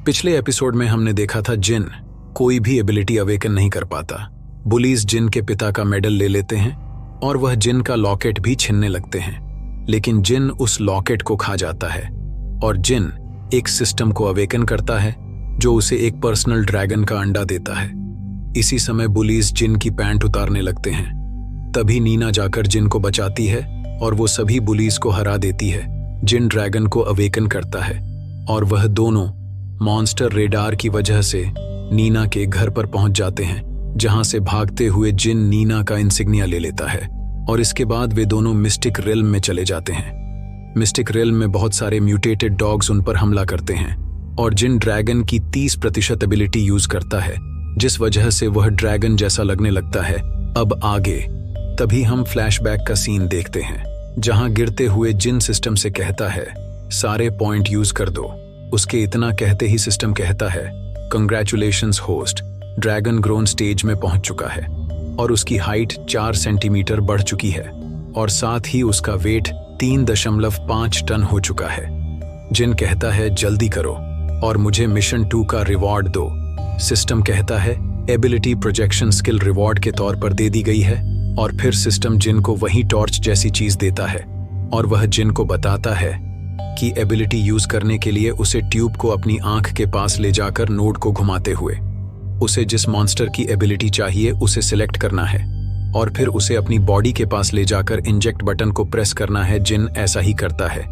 पिछले एपिसोड में हमने देखा था जिन कोई भी एबिलिटी अवेकन नहीं कर पाता। बुलीज जिन के पिता का मेडल ले लेते हैं और वह जिन का लॉकेट भी छीनने लगते हैं, लेकिन जिन उस लॉकेट को खा जाता है और जिन एक सिस्टम को अवेकन करता है जो उसे एक पर्सनल ड्रैगन का अंडा देता है। इसी समय बुलीज जिन की पैंट उतारने लगते हैं। तभी नीना जाकर जिन को बचाती है और वो सभी बुलीज को हरा देती है। जिन ड्रैगन को अवेकन करता है और वह दोनों मॉन्स्टर रेडार की वजह से नीना के घर पर पहुंच जाते हैं, जहां से भागते हुए जिन नीना का इंसिग्निया ले लेता है और इसके बाद वे दोनों मिस्टिक रिल्म में चले जाते हैं। मिस्टिक रिल्म में बहुत सारे म्यूटेटेड डॉग्स उन पर हमला करते हैं और जिन ड्रैगन की 30% एबिलिटी यूज करता है, जिस वजह से वह ड्रैगन जैसा लगने लगता है। अब आगे तभी हम फ्लैशबैक का सीन देखते हैं, जहां गिरते हुए जिन सिस्टम से कहता है सारे पॉइंट यूज कर दो। उसके इतना कहते ही सिस्टम कहता है congratulations host, dragon grown stage में पहुंच चुका है और उसकी हाइट 4 सेंटीमीटर बढ़ चुकी है और साथ ही उसका वेट 3.5 टन हो चुका है। जिन कहता है जल्दी करो और मुझे मिशन 2 का रिवॉर्ड दो। सिस्टम कहता है एबिलिटी प्रोजेक्शन स्किल रिवॉर्ड के तौर पर दे दी गई है और फिर सिस्टम जिन को वही टॉर्च जैसी चीज देता है और वह जिन को बताता है कि एबिलिटी यूज करने के लिए उसे ट्यूब को अपनी आंख के पास ले जाकर नोड को घुमाते हुए उसे जिस मॉन्स्टर की एबिलिटी चाहिए उसे सिलेक्ट करना है और फिर उसे अपनी बॉडी के पास ले जाकर इंजेक्ट बटन को प्रेस करना है। जिन ऐसा ही करता है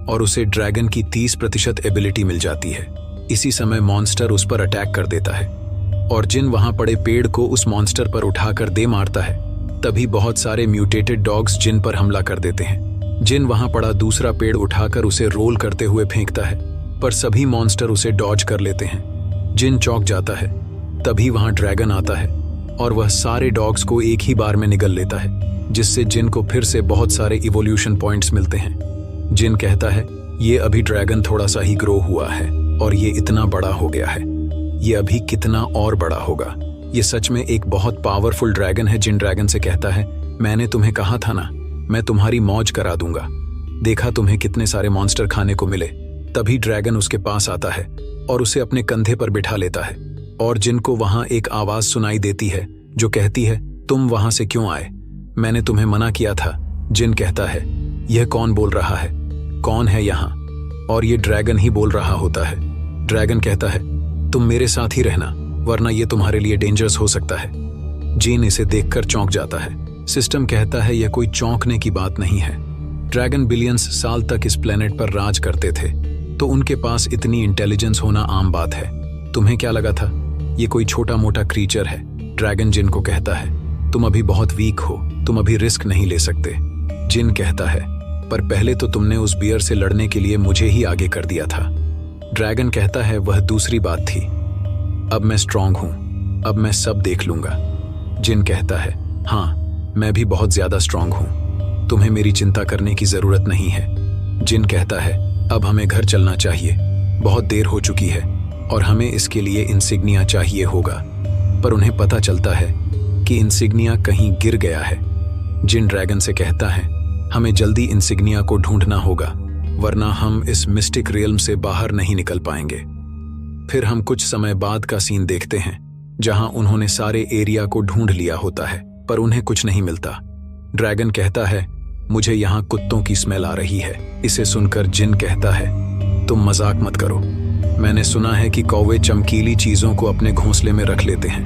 और उसे ड्रैगन की 30% एबिलिटी मिल जाती है। इसी समय मॉन्स्टर उस पर अटैक कर देता है और जिन वहां पड़े पेड़ को उस मॉन्स्टर पर उठाकर दे मारता है। तभी बहुत सारे म्यूटेटेड डॉग्स जिन पर हमला कर देते हैं। जिन वहां पड़ा दूसरा पेड़ उठाकर उसे रोल करते हुए फेंकता है, पर सभी मॉन्स्टर उसे डॉज कर लेते हैं। जिन चौंक जाता है। तभी वहां ड्रैगन आता है और वह सारे डॉग्स को एक ही बार में निगल लेता है, जिससे जिन को फिर से बहुत सारे इवोल्यूशन पॉइंट्स मिलते हैं। जिन कहता है ये अभी ड्रैगन थोड़ा सा ही ग्रो हुआ है और ये इतना बड़ा हो गया है, ये अभी कितना और बड़ा होगा। ये सच में एक बहुत पावरफुल ड्रैगन है। जिन ड्रैगन से कहता है मैंने तुम्हें कहा था ना, मैं तुम्हारी मौज करा दूंगा, देखा तुम्हें कितने सारे मॉन्स्टर खाने को मिले। तभी ड्रैगन उसके पास आता है और उसे अपने कंधे पर बिठा लेता है और जिन को वहां एक आवाज सुनाई देती है जो कहती है तुम वहां से क्यों आए, मैंने तुम्हें मना किया था। जिन कहता है यह कौन बोल रहा है, कौन है यहाँ, और ये ड्रैगन ही बोल रहा होता है। ड्रैगन कहता है तुम मेरे साथ ही रहना, वरना यह तुम्हारे लिए डेंजरस हो सकता है। जिन इसे देखकर चौंक जाता है। सिस्टम कहता है यह कोई चौंकने की बात नहीं है। ड्रैगन बिलियंस साल तक इस प्लेनेट पर राज करते थे, तो उनके पास इतनी इंटेलिजेंस होना आम बात है। तुम्हें क्या लगा था ये कोई छोटा मोटा क्रीचर है? ड्रैगन जिन को कहता है तुम अभी बहुत वीक हो, तुम अभी रिस्क नहीं ले सकते। जिन कहता है पर पहले तो तुमने उस बियर से लड़ने के लिए मुझे ही आगे कर दिया था। ड्रैगन कहता है वह दूसरी बात थी, अब मैं स्ट्रांग हूं, अब मैं सब देख लूंगा। जिन कहता है हाँ, मैं भी बहुत ज्यादा स्ट्रांग हूं, तुम्हें मेरी चिंता करने की जरूरत नहीं है। जिन कहता है अब हमें घर चलना चाहिए, बहुत देर हो चुकी है और हमें इसके लिए इंसिग्निया चाहिए होगा। पर उन्हें पता चलता है कि इंसिग्निया कहीं गिर गया है। जिन ड्रैगन से कहता है हमें जल्दी इंसिग्निया को ढूंढना होगा, वरना हम इस मिस्टिक रियल्म से बाहर नहीं निकल पाएंगे। फिर हम कुछ समय बाद का सीन देखते हैं, जहां उन्होंने सारे एरिया को ढूंढ लिया होता है पर उन्हें कुछ नहीं मिलता। ड्रैगन कहता है मुझे यहाँ कुत्तों की स्मेल आ रही है। इसे सुनकर जिन कहता है तुम मजाक मत करो, मैंने सुना है कि कौवे चमकीली चीजों को अपने घोंसले में रख लेते हैं,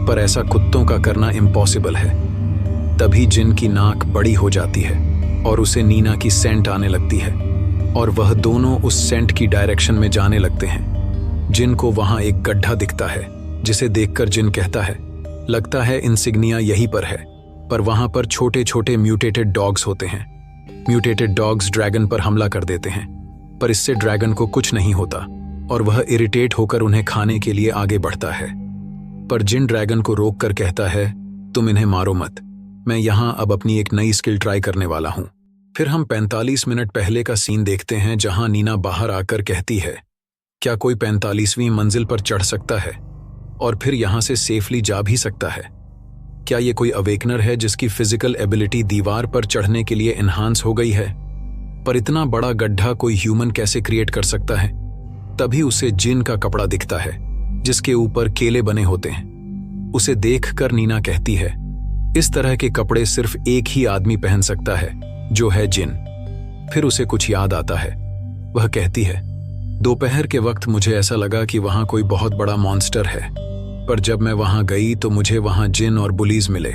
पर ऐसा कुत्तों का करना इम्पॉसिबल है। तभी जिन की नाक बड़ी हो जाती है और उसे नीना की सेंट आने लगती है और वह दोनों उस सेंट की डायरेक्शन में जाने लगते हैं। जिन को वहां एक गड्ढा दिखता है, जिसे देखकर जिन कहता है लगता है इंसिग्निया यहीं पर है, पर वहां पर छोटे छोटे म्यूटेटेड डॉग्स होते हैं। म्यूटेटेड डॉग्स ड्रैगन पर हमला कर देते हैं, पर इससे ड्रैगन को कुछ नहीं होता और वह इरिटेट होकर उन्हें खाने के लिए आगे बढ़ता है। पर जिन ड्रैगन को रोक कर कहता है तुम इन्हें मारो मत, मैं यहां अब अपनी एक नई स्किल ट्राई करने वाला हूं। फिर हम 45 मिनट पहले का सीन देखते हैं, जहां नीना बाहर आकर कहती है क्या कोई 45वीं मंजिल पर चढ़ सकता है और फिर यहां से सेफली जा भी सकता है? क्या ये कोई अवेकनर है जिसकी फिजिकल एबिलिटी दीवार पर चढ़ने के लिए एनहांस हो गई है? पर इतना बड़ा गड्ढा कोई ह्यूमन कैसे क्रिएट कर सकता है? तभी उसे जिन का कपड़ा दिखता है जिसके ऊपर केले बने होते हैं। उसे देखकर नीना कहती है, इस तरह के कपड़े सिर्फ एक ही आदमी पहन सकता है, जो है जिन। फिर उसे कुछ याद आता है। वह कहती है, दोपहर के वक्त मुझे ऐसा लगा कि वहां कोई बहुत बड़ा मॉन्स्टर है, पर जब मैं वहां गई तो मुझे वहां जिन और बुलीज मिले।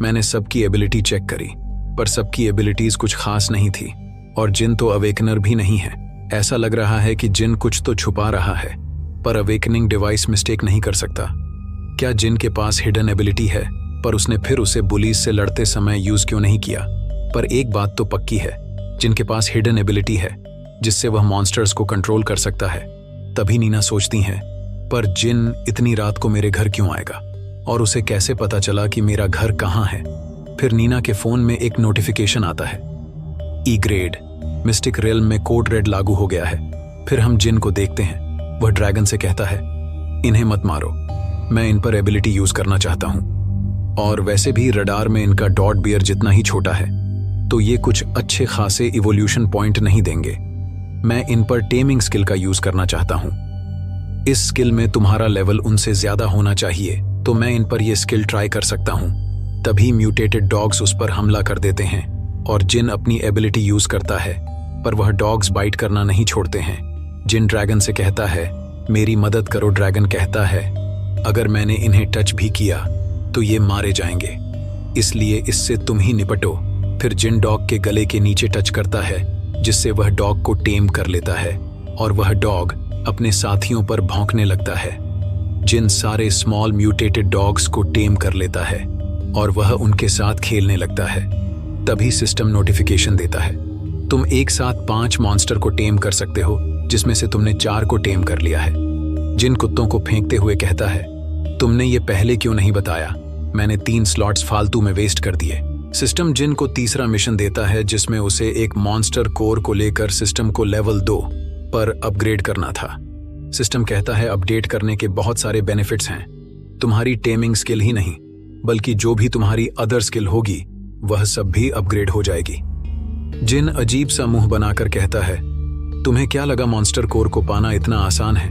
मैंने सबकी एबिलिटी चेक करी, पर सबकी एबिलिटीज कुछ खास नहीं थी, और जिन तो अवेकनर भी नहीं है। ऐसा लग रहा है कि जिन कुछ तो छुपा रहा है, पर अवेकनिंग डिवाइस मिस्टेक नहीं कर सकता। क्या जिन के पास हिडन एबिलिटी है, पर उसने फिर उसे बुलीज से लड़ते समय यूज क्यों नहीं किया? पर एक बात तो पक्की है, जिनके पास हिडन एबिलिटी है जिससे वह मॉन्स्टर्स को कंट्रोल कर सकता है। तभी नीना सोचती है, पर जिन इतनी रात को मेरे घर क्यों आएगा, और उसे कैसे पता चला कि मेरा घर कहाँ है? फिर नीना के फोन में एक नोटिफिकेशन आता है, ई ग्रेड मिस्टिक रियल्म में कोड रेड लागू हो गया है। फिर हम जिन को देखते हैं। वह ड्रैगन से कहता है, इन्हें मत मारो, मैं इन पर एबिलिटी यूज करना चाहता हूं, और वैसे भी रडार में इनका डॉट बियर जितना ही छोटा है, तो ये कुछ अच्छे खासे इवोल्यूशन पॉइंट नहीं देंगे। मैं इन पर टेमिंग स्किल का यूज करना चाहता हूं। इस स्किल में तुम्हारा लेवल उनसे ज्यादा होना चाहिए, तो मैं इन पर यह स्किल ट्राई कर सकता हूं। तभी म्यूटेटेड डॉग्स उस पर हमला कर देते हैं, और जिन अपनी एबिलिटी यूज करता है, पर वह डॉग्स बाइट करना नहीं छोड़ते हैं। जिन ड्रैगन से कहता है, मेरी मदद करो। ड्रैगन कहता है, अगर मैंने इन्हें टच भी किया तो ये मारे जाएंगे, इसलिए इससे तुम ही निपटो। फिर जिन डॉग के गले के नीचे टच करता है, जिससे वह डॉग को टेम कर लेता है, और वह डॉग अपने साथियों पर भौंकने लगता है। जिन सारे स्मॉल म्यूटेटेड डॉग्स को टेम कर लेता है, और वह उनके साथ खेलने लगता है। तभी सिस्टम नोटिफिकेशन देता है, तुम एक साथ 5 मॉन्स्टर को टेम कर सकते हो, जिसमें से तुमने 4 को टेम कर लिया है। जिन कुत्तों को फेंकते हुए कहता है, तुमने ये पहले क्यों नहीं बताया? मैंने 3 स्लॉट्स फालतू में वेस्ट कर दिए। सिस्टम जिन को तीसरा मिशन देता है, जिसमें उसे एक मॉन्स्टर कोर को लेकर सिस्टम को लेवल 2 पर अपग्रेड करना था। सिस्टम कहता है, अपडेट करने के बहुत सारे बेनिफिट्स हैं। तुम्हारी टेमिंग स्किल ही नहीं, बल्कि जो भी तुम्हारी अदर स्किल होगी, वह सब भी अपग्रेड हो जाएगी। जिन अजीब सा मुंह बनाकर कहता है, तुम्हें क्या लगा मॉन्स्टर कोर को पाना इतना आसान है?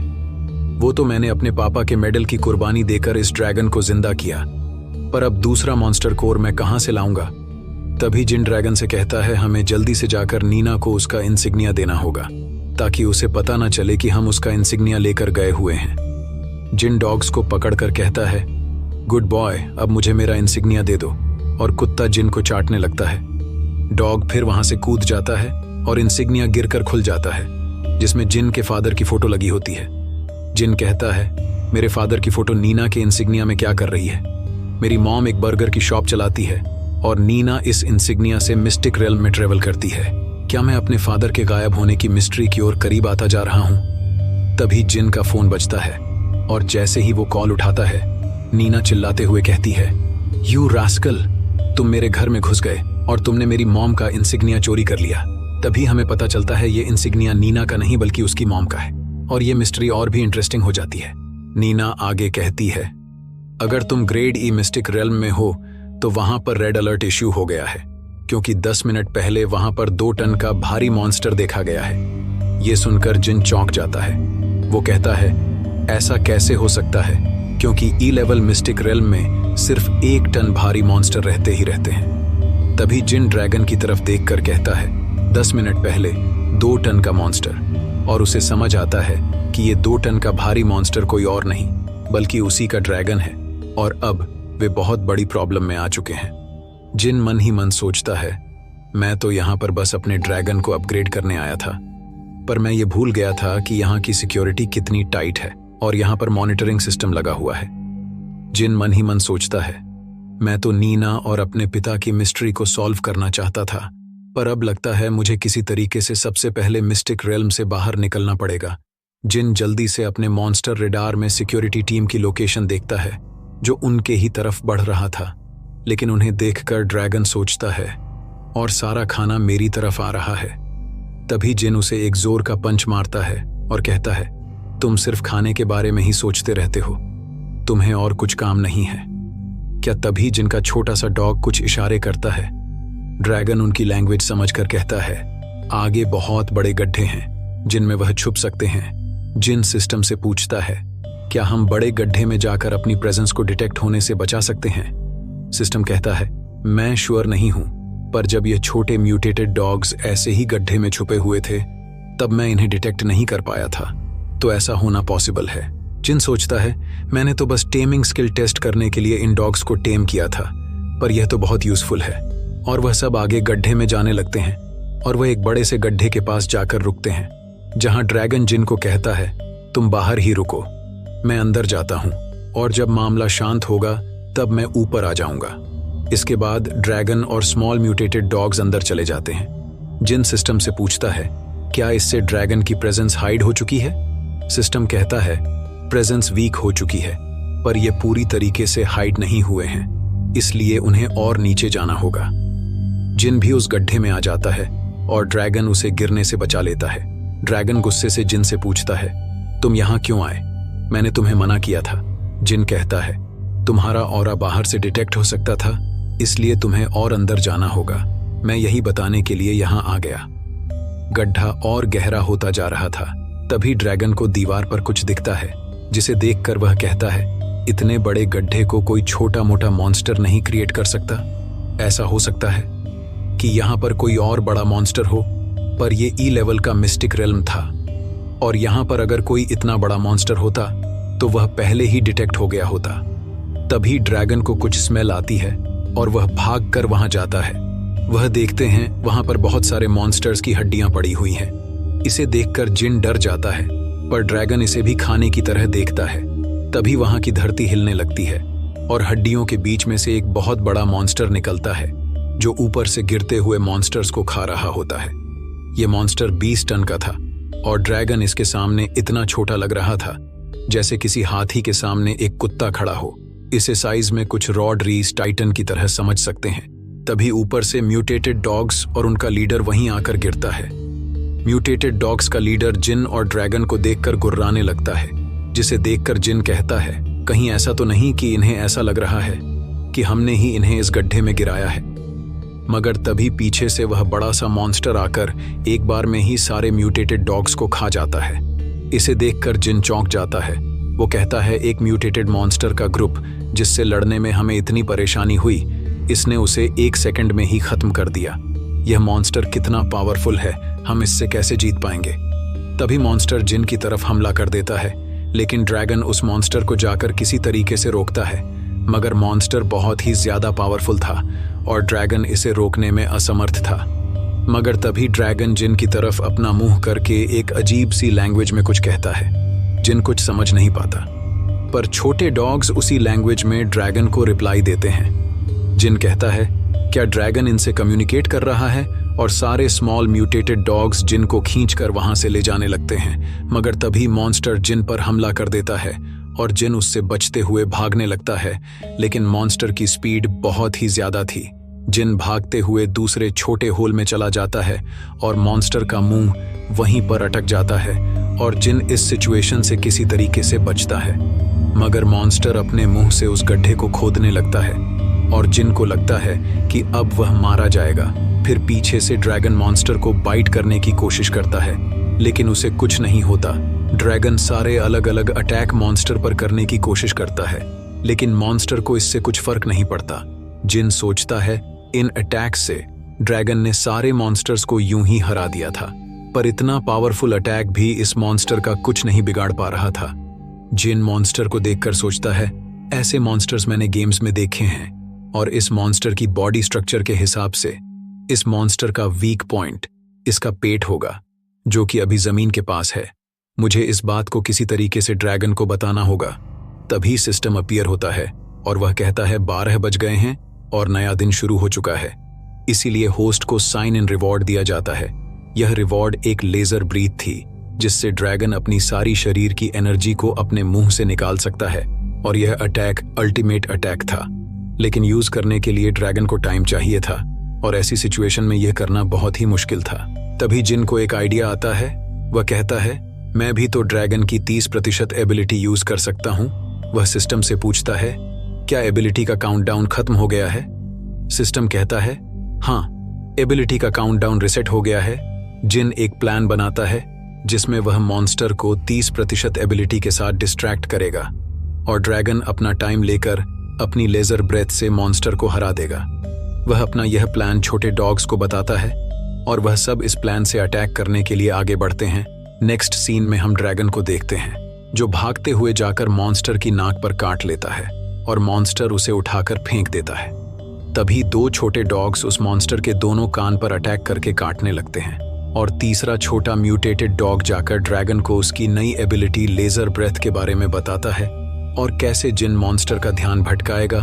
वो तो मैंने अपने पापा के मेडल की कुर्बानी देकर इस ड्रैगन को जिंदा किया, पर अब दूसरा मॉन्स्टर कोर मैं कहां से लाऊंगा? तभी जिन ड्रैगन से कहता है, हमें जल्दी से जाकर नीना को उसका इंसिग्निया देना होगा, ताकि उसे पता ना चले कि हम उसका इंसिग्निया लेकर गए हुए हैं। जिन डॉग्स को पकड़कर कहता है, गुड बॉय, अब मुझे मेरा इंसिग्निया दे दो, और कुत्ता जिन को चाटने लगता है। डॉग फिर वहां से कूद जाता है, और इंसिग्निया गिरकर खुल जाता है, जिसमें जिन के फादर की फोटो लगी होती है। जिन कहता है, मेरे फादर की फोटो नीना के इंसिग्निया में क्या कर रही है? मेरी मॉम एक बर्गर की शॉप चलाती है, और नीना इस इंसिग्निया से मिस्टिक रेल्म में ट्रेवल करती है। क्या मैं अपने फादर के गायब होने की मिस्ट्री की ओर करीब आता जा रहा हूं? तभी जिन का फोन बजता है, और जैसे ही वो कॉल उठाता है, नीना चिल्लाते हुए कहती है, यू रास्कल, तुम मेरे घर में घुस गए और तुमने मेरी मॉम का इंसिग्निया चोरी कर लिया। तभी हमें पता चलता है ये इंसिग्निया नीना का नहीं बल्कि उसकी मॉम का है, और ये मिस्ट्री और भी इंटरेस्टिंग हो जाती है। नीना आगे कहती है, अगर तुम ग्रेड ई मिस्टिक रेल्म में हो तो वहां पर रेड अलर्ट इश्यू हो गया है, क्योंकि 10 मिनट पहले वहां पर 2 टन का भारी मॉन्स्टर देखा गया है। ये सुनकर जिन चौंक जाता है। वो कहता है, ऐसा कैसे हो सकता है, क्योंकि ई लेवल मिस्टिक रेल्म में सिर्फ 1 टन भारी मॉन्स्टर रहते ही रहते हैं। तभी जिन ड्रैगन की तरफ देखकर कहता है, 10 मिनट पहले 2 टन का मॉन्स्टर, और उसे समझ आता है कि ये 2 टन का भारी मॉन्स्टर कोई और नहीं बल्कि उसी का ड्रैगन है, और अब वे बहुत बड़ी प्रॉब्लम में आ चुके हैं। जिन मन ही मन सोचता है, मैं तो यहाँ पर बस अपने ड्रैगन को अपग्रेड करने आया था, पर मैं ये भूल गया था कि यहाँ की सिक्योरिटी कितनी टाइट है और यहाँ पर मॉनिटरिंग सिस्टम लगा हुआ है। जिन मन ही मन सोचता है, मैं तो नीना और अपने पिता की मिस्ट्री को सॉल्व करना चाहता था, पर अब लगता है मुझे किसी तरीके से सबसे पहले मिस्टिक रेल्म से बाहर निकलना पड़ेगा। जिन जल्दी से अपने मॉन्स्टर रेडार में सिक्योरिटी टीम की लोकेशन देखता है, जो उनके ही तरफ बढ़ रहा था, लेकिन उन्हें देखकर ड्रैगन सोचता है, और सारा खाना मेरी तरफ आ रहा है। तभी जिन उसे एक जोर का पंच मारता है और कहता है, तुम सिर्फ खाने के बारे में ही सोचते रहते हो, तुम्हें और कुछ काम नहीं है क्या? तभी जिनका छोटा सा डॉग कुछ इशारे करता है। ड्रैगन उनकी लैंग्वेज समझकर कहता है, आगे बहुत बड़े गड्ढे हैं जिनमें वह छुप सकते हैं। जिन सिस्टम से पूछता है, क्या हम बड़े गड्ढे में जाकर अपनी प्रेजेंस को डिटेक्ट होने से बचा सकते हैं? सिस्टम कहता है, मैं श्योर नहीं हूं, पर जब ये छोटे म्यूटेटेड डॉग्स ऐसे ही गड्ढे में छुपे हुए थे तब मैं इन्हें डिटेक्ट नहीं कर पाया था, तो ऐसा होना पॉसिबल है। जिन सोचता है, मैंने तो बस टेमिंग स्किल टेस्ट करने के लिए इन डॉग्स को टेम किया था, पर यह तो बहुत यूजफुल है। और वह सब आगे गड्ढे में जाने लगते हैं और वह एक बड़े से गड्ढे के पास जाकर रुकते हैं, जहां ड्रैगन जिन को कहता है, तुम बाहर ही रुको, मैं अंदर जाता हूं और जब मामला शांत होगा तब मैं ऊपर आ जाऊंगा। इसके बाद ड्रैगन और स्मॉल म्यूटेटेड डॉग्स अंदर चले जाते हैं। जिन सिस्टम से पूछता है, क्या इससे ड्रैगन की प्रेजेंस हाइड हो चुकी है? सिस्टम कहता है, प्रेजेंस वीक हो चुकी है, पर यह पूरी तरीके से हाइड नहीं हुए हैं, इसलिए उन्हें और नीचे जाना होगा। जिन भी उस गड्ढे में आ जाता है और ड्रैगन उसे गिरने से बचा लेता है। ड्रैगन गुस्से से जिन से पूछता है, तुम यहां क्यों आए? मैंने तुम्हें मना किया था। जिन कहता है, तुम्हारा ऑरा बाहर से डिटेक्ट हो सकता था, इसलिए तुम्हें और अंदर जाना होगा। मैं यही बताने के लिए यहां आ गया। गड्ढा और गहरा होता जा रहा था। तभी ड्रैगन को दीवार पर कुछ दिखता है, जिसे देखकर वह कहता है, इतने बड़े गड्ढे को कोई छोटा मोटा मॉन्स्टर नहीं क्रिएट कर सकता। ऐसा हो सकता है कि यहाँ पर कोई और बड़ा मॉन्स्टर हो, पर यह ई लेवल का मिस्टिक रेल्म था, और यहाँ पर अगर कोई इतना बड़ा मॉन्स्टर होता तो वह पहले ही डिटेक्ट हो गया होता। तभी ड्रैगन को कुछ स्मेल आती है और वह भाग कर वहां जाता है। वह देखते हैं वहां पर बहुत सारे मॉन्स्टर्स की हड्डियां पड़ी हुई हैं। इसे देखकर जिन डर जाता है, पर ड्रैगन इसे भी खाने की तरह देखता है। तभी वहां की धरती हिलने लगती है और हड्डियों के बीच में से एक बहुत बड़ा मॉन्स्टर निकलता है, जो ऊपर से गिरते हुए मॉन्स्टर्स को खा रहा होता है। यह मॉन्स्टर 20 टन का था और ड्रैगन इसके सामने इतना छोटा लग रहा था जैसे किसी हाथी के सामने एक कुत्ता खड़ा हो। इसे साइज में कुछ रॉड रीस टाइटन की तरह समझ सकते हैं। तभी ऊपर से म्यूटेटेड डॉग्स और उनका लीडर वहीं आकर गिरता है। म्यूटेटेड डॉग्स का लीडर जिन और ड्रैगन को देखकर गुर्राने लगता है, जिसे देखकर जिन कहता है, कहीं ऐसा तो नहीं कि इन्हें ऐसा लग रहा है कि हमने ही इन्हें इस गड्ढे में गिराया है। मगर तभी पीछे से वह बड़ा सा मॉन्स्टर आकर एक बार में ही सारे म्यूटेटेड डॉग्स को खा जाता है। इसे देखकर जिन चौंक जाता है। वो कहता है, एक म्यूटेटेड मॉन्स्टर का ग्रुप जिससे लड़ने में हमें इतनी परेशानी हुई, इसने उसे 1 सेकंड में ही खत्म कर दिया। यह मॉन्स्टर कितना पावरफुल है, हम इससे कैसे जीत पाएंगे? तभी मॉन्स्टर जिन की तरफ हमला कर देता है, लेकिन ड्रैगन उस मॉन्स्टर को जाकर किसी तरीके से रोकता है। मगर मॉन्स्टर बहुत ही ज्यादा पावरफुल था और ड्रैगन इसे रोकने में असमर्थ था। मगर तभी ड्रैगन जिन की तरफ अपना मुंह करके एक अजीब सी लैंग्वेज में कुछ कहता है। जिन कुछ समझ नहीं पाता, पर छोटे डॉग्स उसी लैंग्वेज में ड्रैगन को रिप्लाई देते हैं। जिन कहता है, क्या ड्रैगन इनसे कम्युनिकेट कर रहा है? और सारे स्मॉल म्यूटेटेड डॉग्स जिन को खींचकर वहां से ले जाने लगते हैं। मगर तभी मॉन्स्टर जिन पर हमला कर देता है और जिन उससे बचते हुए भागने लगता है, लेकिन मॉन्स्टर की स्पीड बहुत ही ज्यादा थी। जिन भागते हुए दूसरे छोटे होल में चला जाता है और मॉन्स्टर का मुंह वहीं पर अटक जाता है और जिन इस सिचुएशन से किसी तरीके से बचता है। मगर मॉन्स्टर अपने मुंह से उस गड्ढे को खोदने लगता है और जिन को लगता है कि अब वह मारा जाएगा। फिर पीछे से ड्रैगन मॉन्स्टर को बाइट करने की कोशिश करता है, लेकिन उसे कुछ नहीं होता। ड्रैगन सारे अलग अलग अटैक मॉन्स्टर पर करने की कोशिश करता है, लेकिन मॉन्स्टर को इससे कुछ फर्क नहीं पड़ता। जिन सोचता है, इन अटैक से ड्रैगन ने सारे मॉन्स्टर्स को यूं ही हरा दिया था, पर इतना पावरफुल अटैक भी इस मॉन्स्टर का कुछ नहीं बिगाड़ पा रहा था। जिन मॉन्स्टर को देखकर सोचता है, ऐसे मॉन्स्टर्स मैंने गेम्स में देखे हैं और इस मॉन्स्टर की बॉडी स्ट्रक्चर के हिसाब से इस मॉन्स्टर का वीक पॉइंट इसका पेट होगा, जो कि अभी जमीन के पास है। मुझे इस बात को किसी तरीके से ड्रैगन को बताना होगा। तभी सिस्टम अपीयर होता है और वह कहता है 12 बज गए हैं और नया दिन शुरू हो चुका है, इसीलिए होस्ट को साइन इन रिवॉर्ड दिया जाता है। यह रिवॉर्ड एक लेजर ब्रीथ थी, जिससे ड्रैगन अपनी सारी शरीर की एनर्जी को अपने मुंह से निकाल सकता है और यह अटैक अल्टीमेट अटैक था। लेकिन यूज करने के लिए ड्रैगन को टाइम चाहिए था और ऐसी सिचुएशन में यह करना बहुत ही मुश्किल था। तभी जिन को एक आइडिया आता है। वह कहता है, मैं भी तो ड्रैगन की 30% एबिलिटी यूज कर सकता हूं। वह सिस्टम से पूछता है, क्या एबिलिटी का काउंटडाउन खत्म हो गया है? सिस्टम कहता है, हाँ, एबिलिटी का काउंटडाउन रिसेट हो गया है। जिन एक प्लान बनाता है जिसमें वह मॉन्स्टर को 30% एबिलिटी के साथ डिस्ट्रैक्ट करेगा और ड्रैगन अपना टाइम लेकर अपनी लेजर ब्रेथ से मॉन्स्टर को हरा देगा। वह अपना यह प्लान छोटे डॉग्स को बताता है और वह सब इस प्लान से अटैक करने के लिए आगे बढ़ते हैं। नेक्स्ट सीन में हम ड्रैगन को देखते हैं जो भागते हुए जाकर मॉन्स्टर की नाक पर काट लेता है और मॉन्स्टर उसे उठाकर फेंक देता है। तभी 2 छोटे डॉग्स उस मॉन्स्टर के दोनों कान पर अटैक करके काटने लगते हैं और तीसरा छोटा म्यूटेटेड डॉग जाकर ड्रैगन को उसकी नई एबिलिटी लेजर ब्रेथ के बारे में बताता है और कैसे जिन मॉन्स्टर का ध्यान भटकाएगा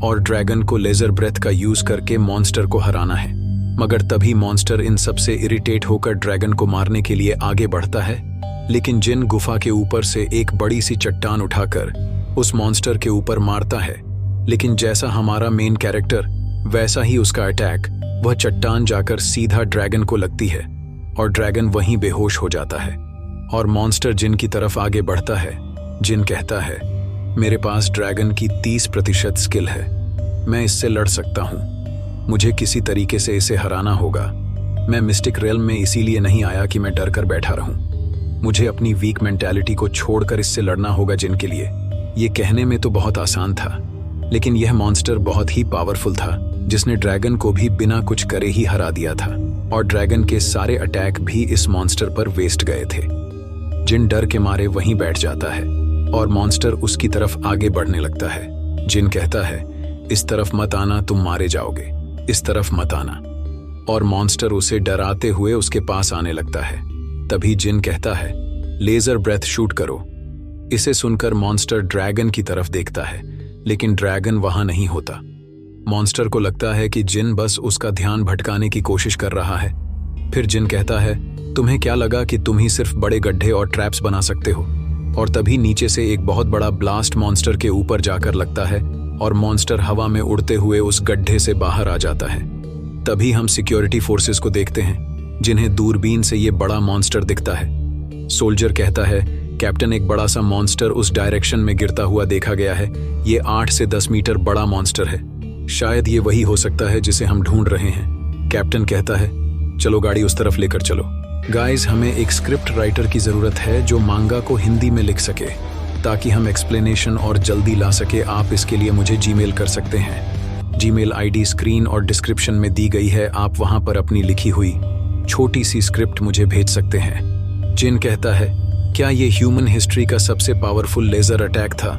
और ड्रैगन को लेजर ब्रेथ का यूज करके मॉन्स्टर को हराना है। मगर तभी मॉन्स्टर इन सबसे इरिटेट होकर ड्रैगन को मारने के लिए आगे बढ़ता है, लेकिन जिन गुफा के ऊपर से एक बड़ी सी चट्टान उठाकर उस मॉन्स्टर के ऊपर मारता है। लेकिन जैसा हमारा मेन कैरेक्टर वैसा ही उसका अटैक, वह चट्टान जाकर सीधा ड्रैगन को लगती है और ड्रैगन वहीं बेहोश हो जाता है और मॉन्स्टर जिन की तरफ आगे बढ़ता है। जिन कहता है, मेरे पास ड्रैगन की 30% स्किल है, मैं इससे लड़ सकता हूँ, मुझे किसी तरीके से इसे हराना होगा। मैं मिस्टिक रेल्म में इसीलिए नहीं आया कि मैं डर कर बैठा रहूं, मुझे अपनी वीक मेंटालिटी को छोड़कर इससे लड़ना होगा जिन के लिए। ये कहने में तो बहुत आसान था, लेकिन यह मॉन्स्टर बहुत ही पावरफुल था जिसने ड्रैगन को भी बिना कुछ करे ही हरा दिया था और ड्रैगन के सारे अटैक भी इस मॉन्स्टर पर वेस्ट गए थे। जिन डर के मारे वहीं बैठ जाता है और मॉन्स्टर उसकी तरफ आगे बढ़ने लगता है। जिन कहता है, इस तरफ मत आना, तुम मारे जाओगे, इस तरफ मत आना, और मॉन्स्टर उसे डराते हुए उसके पास आने लगता है। तभी जिन कहता है, लेजर ब्रेथ शूट करो। इसे सुनकर मॉन्स्टर ड्रैगन की तरफ देखता है, लेकिन ड्रैगन वहां नहीं होता। मॉन्स्टर को लगता है कि जिन बस उसका ध्यान भटकाने की कोशिश कर रहा है। फिर जिन कहता है, तुम्हें क्या लगा कि तुम ही सिर्फ बड़े गड्ढे और ट्रैप्स बना सकते हो? और तभी नीचे से एक बहुत बड़ा ब्लास्ट मॉन्स्टर के ऊपर जाकर लगता है और मॉन्स्टर हवा में उड़ते हुए उस गड्ढे से बाहर आ जाता है। तभी हम सिक्योरिटी फोर्सेस को देखते हैं जिन्हें दूरबीन से ये बड़ा मॉन्स्टर दिखता है। सोल्जर कहता है, कैप्टन, एक बड़ा सा मॉन्स्टर उस डायरेक्शन में गिरता हुआ देखा गया है। ये 8 से 10 मीटर बड़ा मॉन्स्टर है, शायद ये वही हो सकता है जिसे हम ढूंढ रहे हैं। कैप्टन कहता है, चलो गाड़ी उस तरफ लेकर चलो। गाइस, हमें एक स्क्रिप्ट राइटर की जरूरत है जो मांगा को हिंदी में लिख सके ताकि हम एक्सप्लेनेशन और जल्दी ला सके। आप इसके लिए मुझे जीमेल कर सकते हैं। जीमेल आईडी स्क्रीन और डिस्क्रिप्शन में दी गई है, आप वहां पर अपनी लिखी हुई छोटी सी स्क्रिप्ट मुझे भेज सकते हैं। जिन कहता है, क्या ये ह्यूमन हिस्ट्री का सबसे पावरफुल लेजर अटैक था?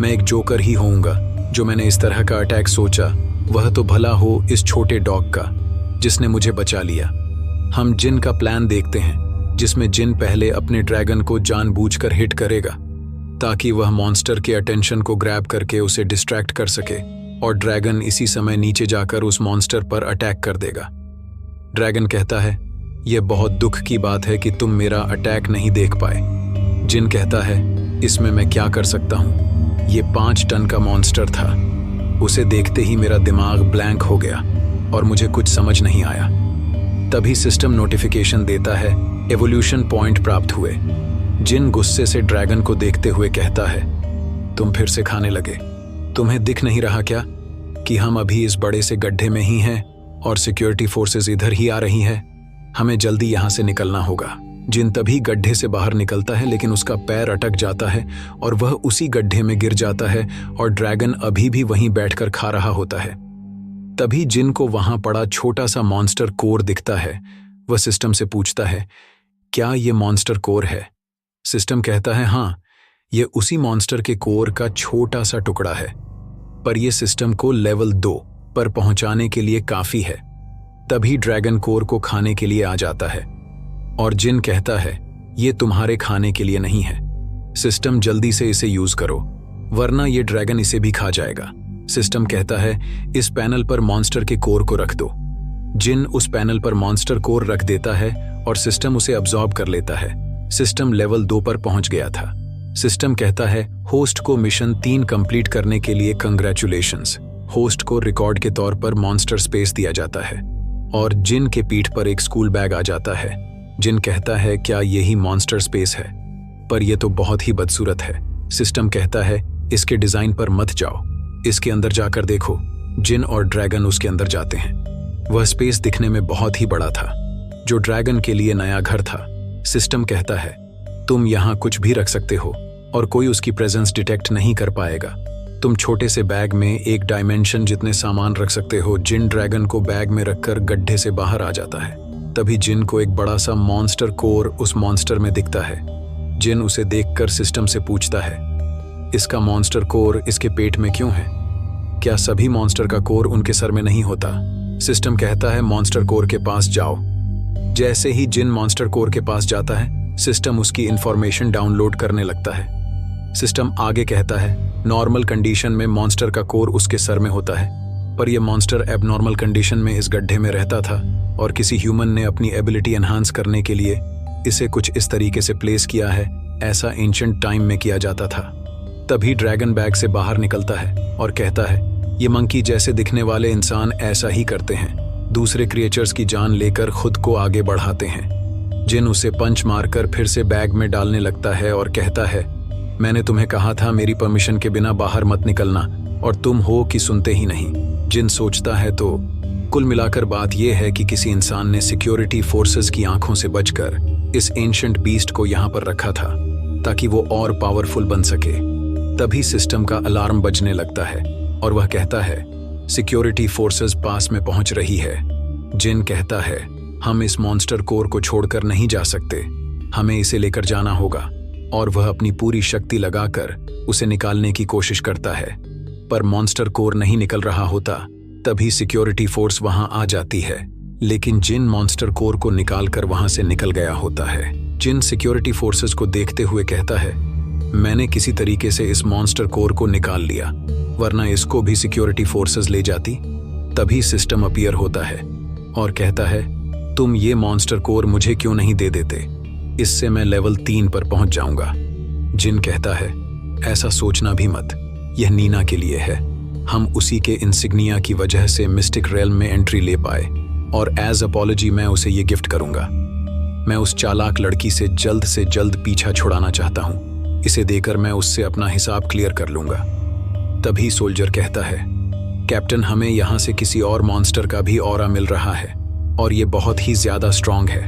मैं एक जोकर ही होऊंगा जो मैंने इस तरह का अटैक सोचा। वह तो भला हो इस छोटे डॉग का जिसने मुझे बचा लिया। हम जिन का प्लान देखते हैं जिसमें जिन पहले अपने ड्रैगन को जानबूझकर हिट करेगा ताकि वह मॉन्स्टर के अटेंशन को ग्रैब करके उसे डिस्ट्रैक्ट कर सके और ड्रैगन इसी समय नीचे जाकर उस मॉन्स्टर पर अटैक कर देगा। ड्रैगन कहता है, यह बहुत दुख की बात है कि तुम मेरा अटैक नहीं देख पाए। जिन कहता है, इसमें मैं क्या कर सकता हूँ? ये 5 टन का मॉन्स्टर था। उसे देखते ही मेरा दिमाग ब्लैंक हो गया और मुझे कुछ समझ नहीं आया। तभी सिस्टम नोटिफिकेशन देता है, एवोल्यूशन पॉइंट प्राप्त हुए। जिन गुस्से से ड्रैगन को देखते हुए कहता है, तुम फिर से खाने लगे। तुम्हें दिख नहीं रहा क्या कि हम अभी इस बड़े से गड्ढे में ही हैं और सिक्योरिटी फोर्सेस इधर ही आ रही हैं? हमें जल्दी यहां से निकलना होगा। जिन तभी गड्ढे से बाहर निकलता है, लेकिन उसका पैर अटक जाता है और वह उसी गड्ढे में गिर जाता है और ड्रैगन अभी भी वहीं बैठकर खा रहा होता है। तभी जिन को वहां पड़ा छोटा सा मॉन्स्टर कोर दिखता है। वह सिस्टम से पूछता है, क्या ये मॉन्स्टर कोर है? सिस्टम कहता है, हाँ, ये उसी मॉन्स्टर के कोर का छोटा सा टुकड़ा है, पर यह सिस्टम को लेवल 2 पर पहुंचाने के लिए काफी है। तभी ड्रैगन कोर को खाने के लिए आ जाता है और जिन कहता है, ये तुम्हारे खाने के लिए नहीं है। सिस्टम, जल्दी से इसे यूज करो वरना ये ड्रैगन इसे भी खा जाएगा। सिस्टम कहता है, इस पैनल पर मॉन्स्टर के कोर को रख दो। जिन उस पैनल पर मॉन्स्टर कोर रख देता है और सिस्टम उसे अब्सॉर्ब कर लेता है। सिस्टम लेवल 2 पर पहुंच गया था। सिस्टम कहता है, होस्ट को मिशन 3 कंप्लीट करने के लिए कंग्रेचुलेशंस। होस्ट को रिकॉर्ड के तौर पर मॉन्स्टर स्पेस दिया जाता है और जिन के पीठ पर एक स्कूल बैग आ जाता है। जिन कहता है, क्या यही मॉन्स्टर स्पेस है? पर यह तो बहुत ही बदसूरत है। सिस्टम कहता है, इसके डिजाइन पर मत जाओ, इसके अंदर जाकर देखो। जिन और ड्रैगन उसके अंदर जाते हैं। वह स्पेस दिखने में बहुत ही बड़ा था, जो ड्रैगन के लिए नया घर था। सिस्टम कहता है तुम यहाँ कुछ भी रख सकते हो और कोई उसकी प्रेजेंस डिटेक्ट नहीं कर पाएगा। तुम छोटे से बैग में एक डायमेंशन जितने सामान रख सकते हो। जिन ड्रैगन को बैग में रखकर गड्ढे से बाहर आ जाता है। तभी जिन को एक बड़ा सा मॉन्स्टर कोर उस मॉन्स्टर में दिखता है। जिन उसे देखकर सिस्टम से पूछता है इसका मॉन्स्टर कोर इसके पेट में क्यों है? क्या सभी मॉन्स्टर का कोर उनके सर में नहीं होता? सिस्टम कहता है मॉन्स्टर कोर के पास जाओ। जैसे ही जिन मॉन्स्टर कोर के पास जाता है, सिस्टम उसकी इंफॉर्मेशन डाउनलोड करने लगता है। सिस्टम आगे कहता है नॉर्मल कंडीशन में मॉन्स्टर का कोर उसके सर में होता है, पर यह मॉन्स्टर एबनॉर्मल कंडीशन में इस गड्ढे में रहता था और किसी ह्यूमन ने अपनी एबिलिटी एनहांस करने के लिए इसे कुछ इस तरीके से प्लेस किया है। ऐसा एंशिएंट टाइम में किया जाता था। तभी ड्रैगन बैग से बाहर निकलता है और कहता है ये मंकी जैसे दिखने वाले इंसान ऐसा ही करते हैं, दूसरे क्रिएचर्स की जान लेकर खुद को आगे बढ़ाते हैं। जिन उसे पंच मारकर फिर से बैग में डालने लगता है और कहता है मैंने तुम्हें कहा था मेरी परमिशन के बिना बाहर मत निकलना, और तुम हो कि सुनते ही नहीं। जिन सोचता है तो कुल मिलाकर बात यह है कि किसी इंसान ने सिक्योरिटी फोर्सेस की आंखों से बचकर इस एंशिएंट बीस्ट को यहाँ पर रखा था ताकि वो और पावरफुल बन सके। तभी सिस्टम का अलार्म बजने लगता है और वह कहता है सिक्योरिटी फोर्सेस पास में पहुंच रही है। जिन कहता है हम इस मॉन्स्टर कोर को छोड़कर नहीं जा सकते, हमें इसे लेकर जाना होगा, और वह अपनी पूरी शक्ति लगाकर उसे निकालने की कोशिश करता है। पर मॉन्स्टर कोर नहीं निकल रहा होता। तभी सिक्योरिटी फोर्स वहां आ जाती है, लेकिन जिन मॉन्स्टर कोर को निकालकर वहां से निकल गया होता है। जिन सिक्योरिटी फोर्सेस को देखते हुए कहता है मैंने किसी तरीके से इस मॉन्स्टर कोर को निकाल लिया, वरना इसको भी सिक्योरिटी फोर्सेस ले जाती। तभी सिस्टम अपीयर होता है और कहता है तुम ये मॉन्स्टर कोर मुझे क्यों नहीं दे देते, इससे मैं लेवल 3 पर पहुंच जाऊंगा। जिन कहता है ऐसा सोचना भी मत, यह नीना के लिए है। हम उसी के इंसिग्निया की वजह से मिस्टिक रेल्म में एंट्री ले पाए, और एज अपॉलॉजी मैं उसे ये गिफ्ट करूंगा। मैं उस चालाक लड़की से जल्द पीछा छुड़ाना चाहता हूं। इसे देकर मैं उससे अपना हिसाब क्लियर कर लूंगा। तभी सोल्जर कहता है कैप्टन हमें यहाँ से किसी और मॉन्स्टर का भी ऑरा मिल रहा है और ये बहुत ही ज्यादा स्ट्रांग है।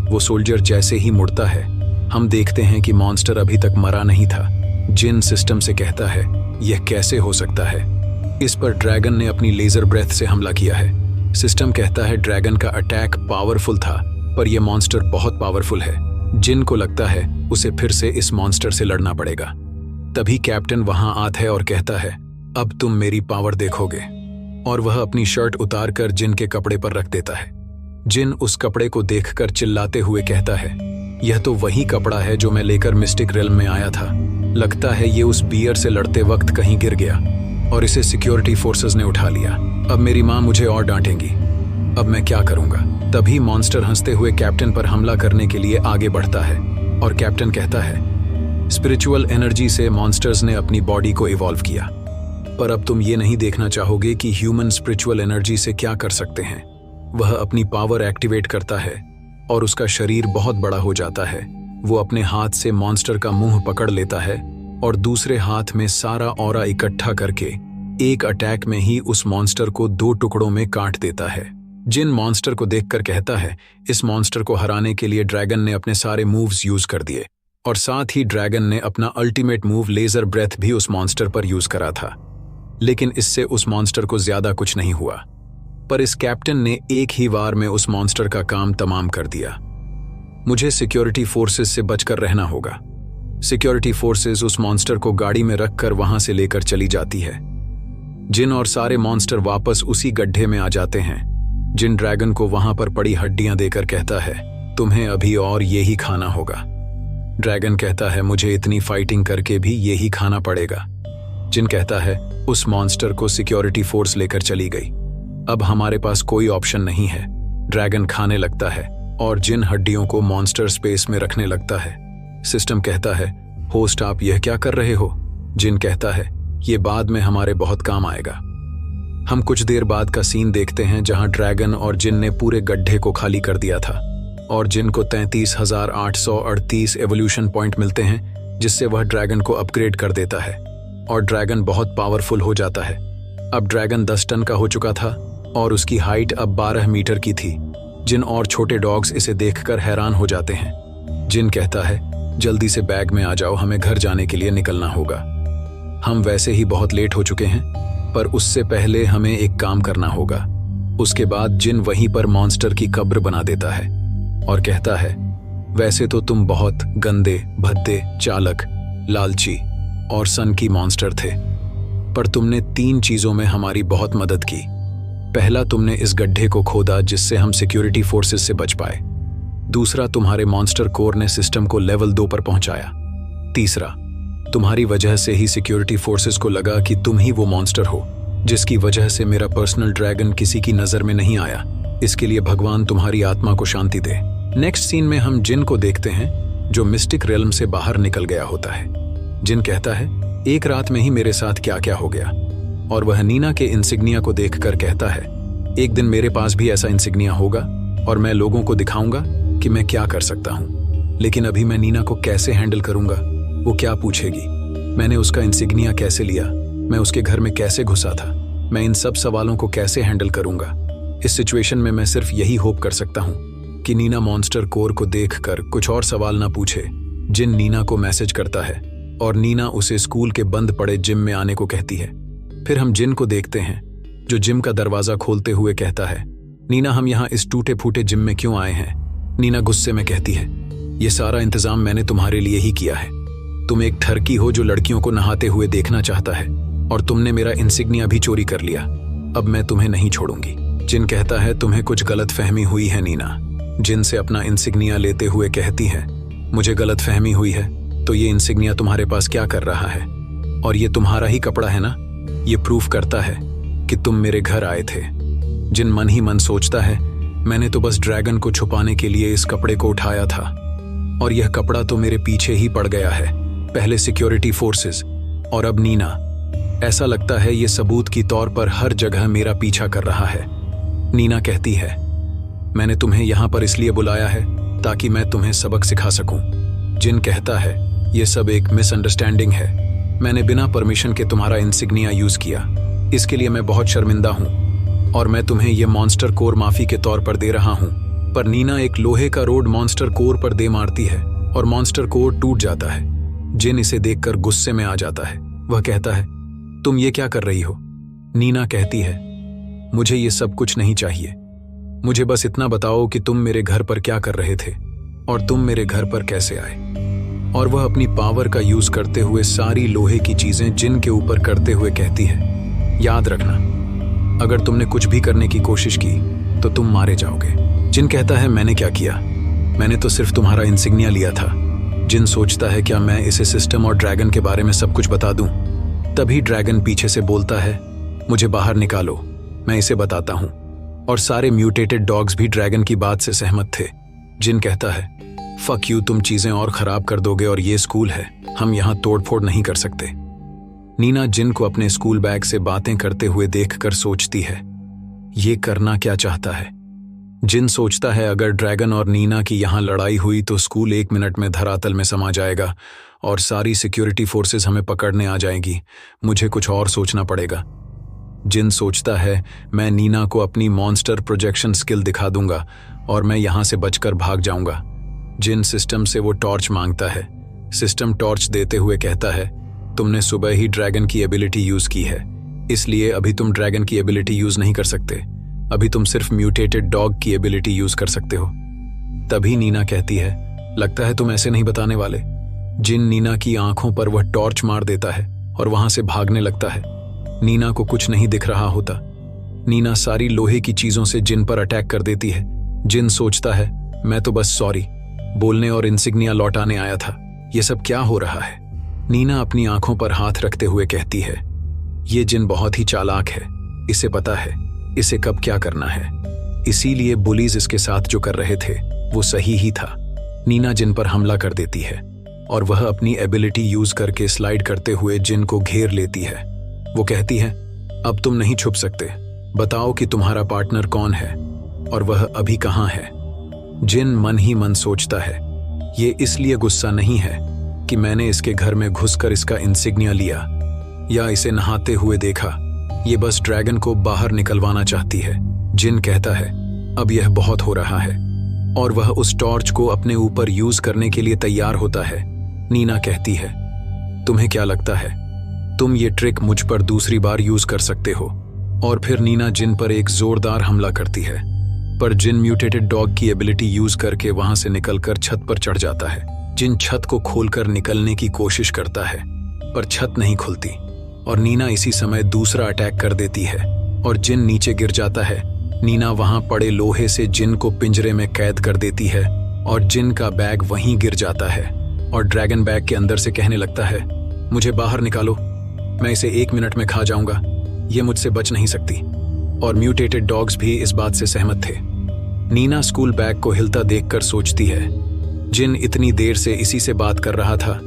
वो सोल्जर जैसे ही मुड़ता है हम देखते हैं कि मॉन्स्टर अभी तक मरा नहीं था। जिन सिस्टम से कहता है यह कैसे हो सकता है, इस पर ड्रैगन ने अपनी लेजर ब्रेथ से हमला किया है। सिस्टम कहता है ड्रैगन का अटैक पावरफुल था, पर यह मॉन्स्टर बहुत पावरफुल है। जिन को लगता है उसे फिर से इस मॉन्स्टर से लड़ना पड़ेगा। तभी कैप्टन वहां आता है और कहता है अब तुम मेरी पावर देखोगे, और वह अपनी शर्ट उतारकर जिन के कपड़े पर रख देता है। जिन उस कपड़े को देखकर चिल्लाते हुए कहता है यह तो वही कपड़ा है जो मैं लेकर मिस्टिक रेल्म में आया था। लगता है ये उस बियर से लड़ते वक्त कहीं गिर गया और इसे सिक्योरिटी फोर्सेस ने उठा लिया। अब मेरी माँ मुझे और डांटेंगी। अब मैं क्या करूंगा? तभी मॉन्स्टर हंसते हुए कैप्टन पर हमला करने के लिए आगे बढ़ता है और कैप्टन कहता है स्पिरिचुअल एनर्जी से मॉन्स्टर्स ने अपनी बॉडी को इवॉल्व किया, पर अब तुम ये नहीं देखना चाहोगे कि ह्यूमन स्पिरिचुअल एनर्जी से क्या कर सकते हैं। वह अपनी पावर एक्टिवेट करता है और उसका शरीर बहुत बड़ा हो जाता है। वो अपने हाथ से मॉन्स्टर का मुंह पकड़ लेता है और दूसरे हाथ में सारा ऑरा इकट्ठा करके एक अटैक में ही उस मॉन्स्टर को 2 टुकड़ों में काट देता है। जिन मॉन्स्टर को देखकर कहता है इस मॉन्स्टर को हराने के लिए ड्रैगन ने अपने सारे मूव्स यूज कर दिए, और साथ ही ड्रैगन ने अपना अल्टीमेट मूव लेजर ब्रेथ भी उस मॉन्स्टर पर यूज करा था। लेकिन इससे उस मॉन्स्टर को ज्यादा कुछ नहीं हुआ, पर इस कैप्टन ने एक ही वार में उस मॉन्स्टर का काम तमाम कर दिया। मुझे सिक्योरिटी फोर्सेस से बचकर रहना होगा। सिक्योरिटी फोर्सेस उस मॉन्स्टर को गाड़ी में रखकर वहां से लेकर चली जाती है। जिन और सारे मॉन्स्टर वापस उसी गड्ढे में आ जाते हैं। जिन ड्रैगन को वहां पर पड़ी हड्डियां देकर कहता है तुम्हें अभी और यही खाना होगा। ड्रैगन कहता है मुझे इतनी फाइटिंग करके भी यही खाना पड़ेगा। जिन कहता है उस मॉन्स्टर को सिक्योरिटी फोर्स लेकर चली गई, अब हमारे पास कोई ऑप्शन नहीं है। ड्रैगन खाने लगता है और जिन हड्डियों को मॉन्स्टर स्पेस में रखने लगता है। सिस्टम कहता है होस्ट आप यह क्या कर रहे हो? जिन कहता है ये बाद में हमारे बहुत काम आएगा। हम कुछ देर बाद का सीन देखते हैं जहां ड्रैगन और जिन ने पूरे गड्ढे को खाली कर दिया था और जिन को 33,838 एवोल्यूशन पॉइंट मिलते हैं, जिससे वह ड्रैगन को अपग्रेड कर देता है और ड्रैगन बहुत पावरफुल हो जाता है। अब ड्रैगन 10 टन का हो चुका था और उसकी हाइट अब 12 मीटर की थी। जिन और छोटे डॉग्स इसे देखकर हैरान हो जाते हैं। जिन कहता है, जल्दी से बैग में आ जाओ, हमें घर जाने के लिए निकलना होगा। हम वैसे ही बहुत लेट हो चुके हैं, पर उससे पहले हमें एक काम करना होगा। उसके बाद जिन वहीं पर मॉन्स्टर की कब्र बना देता है और कहता है, वैसे तो तुम बहुत गंदे, भद्दे, चालक, लालची और सन की मॉन्स्टर थे, पर तुमने 3 चीजों में हमारी बहुत मदद की। पहला, तुमने इस गड्ढे को खोदा जिससे हम सिक्योरिटी फोर्सेस से बच पाए। दूसरा, तुम्हारे मॉन्स्टर कोर ने सिस्टम को लेवल 2 पर पहुंचाया। तीसरा, तुम्हारी वजह से ही सिक्योरिटी फोर्सेस को लगा कि तुम ही वो मॉन्स्टर हो जिसकी वजह से मेरा पर्सनल ड्रैगन किसी की नजर में नहीं आया। इसके लिए भगवान तुम्हारी आत्मा को शांति दे। नेक्स्ट सीन में हम जिन को देखते हैं जो मिस्टिक रेल्म से बाहर निकल गया होता है। जिन कहता है, एक रात में ही मेरे साथ क्या क्या हो गया, और वह नीना के इंसिग्निया को देखकर कहता है, एक दिन मेरे पास भी ऐसा इंसिग्निया होगा और मैं लोगों को दिखाऊंगा कि मैं क्या कर सकता हूं। लेकिन अभी मैं नीना को कैसे हैंडल करूंगा? वो क्या पूछेगी? मैंने उसका इंसिग्निया कैसे लिया? मैं उसके घर में कैसे घुसा था? मैं इन सब सवालों को कैसे हैंडल करूंगा? इस सिचुएशन में मैं सिर्फ यही होप कर सकता हूं कि नीना मॉन्स्टर कोर को देखकर कुछ और सवाल ना पूछे। जिन नीना को मैसेज करता है और नीना उसे स्कूल के बंद पड़े जिम में आने को कहती है। फिर हम जिन को देखते हैं जो जिम का दरवाजा खोलते हुए कहता है, नीना, हम यहाँ इस टूटे फूटे जिम में क्यों आए हैं? नीना गुस्से में कहती है, ये सारा इंतजाम मैंने तुम्हारे लिए ही किया है। तुम एक ठरकी हो जो लड़कियों को नहाते हुए देखना चाहता है, और तुमने मेरा इंसिग्निया भी चोरी कर लिया। अब मैं तुम्हें नहीं छोड़ूंगी। जिन कहता है, तुम्हें कुछ गलतफहमी हुई है नीना। जिन से अपना इंसिग्निया लेते हुए कहती है, मुझे गलतफहमी हुई है तो ये इंसिग्निया तुम्हारे पास क्या कर रहा है? और ये तुम्हारा ही कपड़ा है ना? ये प्रूफ करता है कि तुम मेरे घर आए थे। जिन मन ही मन सोचता है, मैंने तो बस ड्रैगन को छुपाने के लिए इस कपड़े को उठाया था, और यह कपड़ा तो मेरे पीछे ही पड़ गया है। पहले सिक्योरिटी फोर्सेस और अब नीना। ऐसा लगता है ये सबूत के तौर पर हर जगह मेरा पीछा कर रहा है। नीना कहती है, मैंने तुम्हें यहां पर इसलिए बुलाया है ताकि मैं तुम्हें सबक सिखा सकूं। जिन कहता है, ये सब एक मिसअंडरस्टैंडिंग है। मैंने बिना परमिशन के तुम्हारा इंसिग्निया यूज किया, इसके लिए मैं बहुत शर्मिंदा हूं, और मैं तुम्हें ये मॉन्स्टर कोर माफी के तौर पर दे रहा हूं। पर नीना एक लोहे का रोड मॉन्स्टर कोर पर दे मारती है और मॉन्स्टर कोर टूट जाता है। जिन इसे देखकर गुस्से में आ जाता है। वह कहता है, तुम ये क्या कर रही हो? नीना कहती है, मुझे ये सब कुछ नहीं चाहिए। मुझे बस इतना बताओ कि तुम मेरे घर पर क्या कर रहे थे और तुम मेरे घर पर कैसे आए। और वह अपनी पावर का यूज करते हुए सारी लोहे की चीजें जिन के ऊपर करते हुए कहती है, याद रखना, अगर तुमने कुछ भी करने की कोशिश की तो तुम मारे जाओगे। जिन कहता है, मैंने क्या किया? मैंने तो सिर्फ तुम्हारा इंसिग्निया लिया था। जिन सोचता है, क्या मैं इसे सिस्टम और ड्रैगन के बारे में सब कुछ बता दूं? तभी ड्रैगन पीछे से बोलता है, मुझे बाहर निकालो, मैं इसे बताता हूं। और सारे म्यूटेटेड डॉग्स भी ड्रैगन की बात से सहमत थे। जिन कहता है, फक यू, तुम चीजें और खराब कर दोगे और ये स्कूल है, हम यहां तोड़फोड़ नहीं कर सकते। नीना जिन को अपने स्कूल बैग से बातें करते हुए देखकर सोचती है, ये करना क्या चाहता है? जिन सोचता है, अगर ड्रैगन और नीना की यहां लड़ाई हुई तो स्कूल 1 मिनट में धरातल में समा जाएगा और सारी सिक्योरिटी फोर्सेस हमें पकड़ने आ जाएगी। मुझे कुछ और सोचना पड़ेगा। जिन सोचता है, मैं नीना को अपनी मॉन्स्टर प्रोजेक्शन स्किल दिखा दूंगा और मैं यहां से बचकर भाग जाऊंगा। जिन सिस्टम से वो टॉर्च मांगता है। सिस्टम टॉर्च देते हुए कहता है, तुमने सुबह ही ड्रैगन की एबिलिटी यूज की है, इसलिए अभी तुम ड्रैगन की एबिलिटी यूज नहीं कर सकते। अभी तुम सिर्फ म्यूटेटेड डॉग की एबिलिटी यूज कर सकते हो। तभी नीना कहती है, लगता है तुम ऐसे नहीं बताने वाले। जिन नीना की आंखों पर वह टॉर्च मार देता है और वहां से भागने लगता है। नीना को कुछ नहीं दिख रहा होता। नीना सारी लोहे की चीजों से जिन पर अटैक कर देती है। जिन सोचता है, मैं तो बस सॉरी बोलने और इंसिग्निया लौटाने आया था। ये सब क्या हो रहा है? नीना अपनी आंखों पर हाथ रखते हुए कहती है, ये जिन बहुत ही चालाक है, इसे पता है इसे कब क्या करना है, इसीलिए बुलीज इसके साथ जो कर रहे थे वो सही ही था। नीना जिन पर हमला कर देती है और वह अपनी एबिलिटी यूज करके स्लाइड करते हुए जिन को घेर लेती है। वो कहती है, अब तुम नहीं छुप सकते, बताओ कि तुम्हारा पार्टनर कौन है और वह अभी कहां है। जिन मन ही मन सोचता है, ये इसलिए गुस्सा नहीं है कि मैंने इसके घर में घुसकर इसका इंसिग्निया लिया या इसे नहाते हुए देखा। ये बस ड्रैगन को बाहर निकलवाना चाहती है। जिन कहता है, अब यह बहुत हो रहा है, और वह उस टॉर्च को अपने ऊपर यूज करने के लिए तैयार होता है। नीना कहती है, तुम्हें क्या लगता है तुम ये ट्रिक मुझ पर दूसरी बार यूज कर सकते हो? और फिर नीना जिन पर एक जोरदार हमला करती है, पर जिन म्यूटेटेड डॉग की एबिलिटी यूज करके वहां से निकलकर छत पर चढ़ जाता है। जिन छत को खोलकर निकलने की कोशिश करता है, पर छत नहीं खुलती और नीना इसी समय दूसरा अटैक कर देती है और जिन नीचे गिर जाता है। नीना वहां पड़े लोहे से जिन को पिंजरे में कैद कर देती है और जिन का बैग वहीं गिर जाता है और ड्रैगन बैग के अंदर से कहने लगता है, मुझे बाहर निकालो, मैं इसे 1 मिनट में खा जाऊंगा, ये मुझसे बच नहीं सकती। और म्यूटेटेड डॉग्स भी इस बात से सहमत थे। नीना स्कूल बैग को हिलता देखकर सोचती है, जिन इतनी देर से इसी से बात कर रहा था,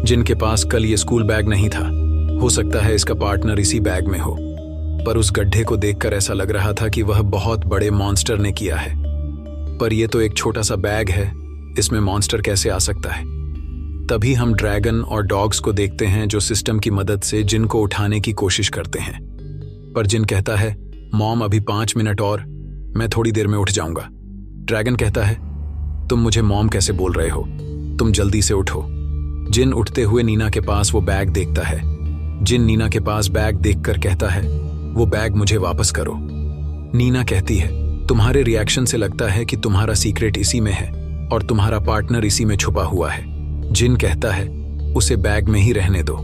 जिनके पास कल ये स्कूल बैग नहीं था। हो सकता है इसका पार्टनर इसी बैग में हो, पर उस गड्ढे को देखकर ऐसा लग रहा था कि वह बहुत बड़े मॉन्स्टर ने किया है। पर यह तो एक छोटा सा बैग है, इसमें मॉन्स्टर कैसे आ सकता है? तभी हम ड्रैगन और डॉग्स को देखते हैं जो सिस्टम की मदद से जिन को उठाने की कोशिश करते हैं। पर जिन कहता है, मॉम अभी 5 मिनट और, मैं थोड़ी देर में उठ जाऊंगा। ड्रैगन कहता है, तुम मुझे मॉम कैसे बोल रहे हो, तुम जल्दी से उठो। जिन उठते हुए नीना के पास वो बैग देखता है। जिन नीना के पास बैग देखकर कहता है, वो बैग मुझे वापस करो। नीना कहती है, तुम्हारे रिएक्शन से लगता है कि तुम्हारा सीक्रेट इसी में है और तुम्हारा पार्टनर इसी में छुपा हुआ है। जिन कहता है, उसे बैग में ही रहने दो,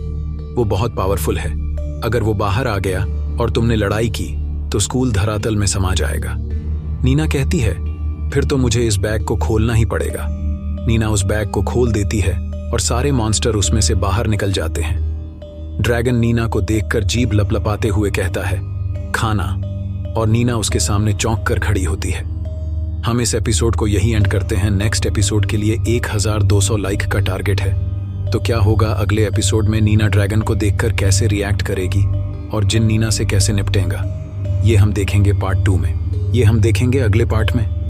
वो बहुत पावरफुल है। अगर वो बाहर आ गया और तुमने लड़ाई की तो स्कूल धरातल में समा जाएगा। नीना कहती है, फिर तो मुझे इस बैग को खोलना ही पड़ेगा। नीना उस बैग को खोल देती है और सारे मॉन्स्टर उसमें से बाहर निकल जाते हैं। ड्रैगन नीना को देखकर जीभ लपलपाते हुए कहता है, खाना, और नीना उसके सामने चौंक कर खड़ी होती है। हम इस एपिसोड को यही एंड करते हैं। नेक्स्ट एपिसोड के लिए 1200 लाइक का टारगेट है। तो क्या होगा अगले एपिसोड में? नीना ड्रैगन को देखकर कैसे रिएक्ट करेगी और जिन नीना से कैसे निपटेगा, ये हम देखेंगे पार्ट 2 में। ये हम देखेंगे अगले पार्ट में।